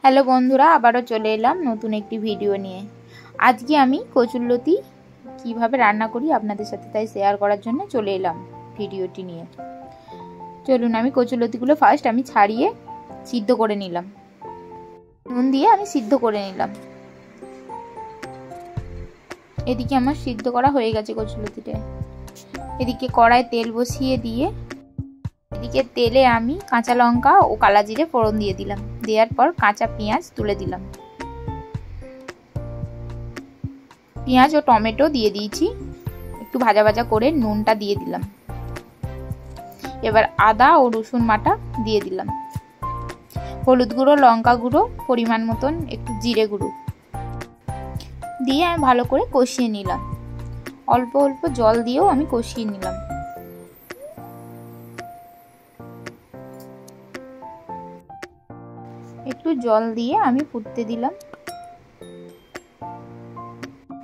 Hello বন্ধুরা, আবারও চলে এলাম নতুন একটি ভিডিও নিয়ে। আজকে আমি কচুরলতি কিভাবে রান্না করি আপনাদের সাথে তাই শেয়ার করার জন্য চলে এলাম ভিডিওটি নিয়ে। চলুন, আমি কচুরলতিগুলো ফার্স্ট আমি ছাড়িয়ে সিদ্ধ করে নিলাম, নুন দিয়ে আমি সিদ্ধ করে নিলাম। এদিকে আমার সিদ্ধ করা হয়ে গেছে কচুরলতিটা। এদিকে কড়ায় তেল বসিয়ে দিয়ে এদিকে তেলে আমি কাঁচা লঙ্কা ও কালা জিরে ফোড়ন দিয়ে দিলাম। দেওয়ার পর কাঁচা পেঁয়াজ তুলে দিলাম। পেঁয়াজ ও টমেটো দিয়ে দিয়েছি, একটু ভাজা ভাজা করে নুনটা দিয়ে দিলাম। এবার আদা ও রসুন বাটা দিয়ে দিলাম, হলুদ গুঁড়ো, লঙ্কা গুঁড়ো, পরিমাণ মতন একটু জিরে গুঁড়ো দিয়ে আমি ভালো করে কষিয়ে নিলাম। অল্প অল্প জল দিয়েও আমি কষিয়ে নিলাম। একটু জল দিয়ে আমি ফুটতে দিলাম।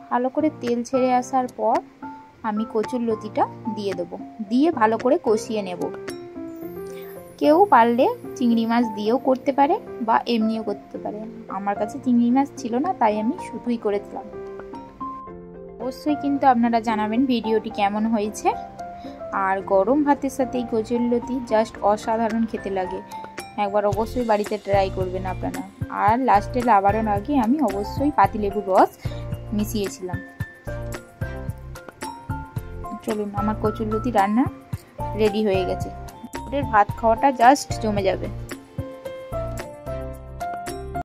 ভালো করে তেল ছেড়ে আসার পর আমি কচুরলতিটা দিয়ে দেবো, দিয়ে ভালো করে কষিয়ে নেব। কেউ পারলে চিংড়ি মাছ দিয়েও করতে পারে বা এমনিও করতে পারে। আমার কাছে চিংড়ি মাছ ছিল না তাই আমি শুধুই করেছিলাম। অবশ্যই কিন্তু আপনারা জানাবেন ভিডিওটি কেমন হয়েছে। আর গরম ভাতের সাথে এই কচুরলতি জাস্ট অসাধারণ খেতে লাগে। একবার অবশ্যই বাড়িতে ট্রাই করবেন আপনারা। আর লাস্টে লাবানোর আগে আমি অবশ্যই পাতিলেবুর রস মিশিয়েছিলাম। চলুন, আমার কচুরলতি রান্না রেডি হয়ে গেছে। ভাত খাওয়াটা জাস্ট জমে যাবে।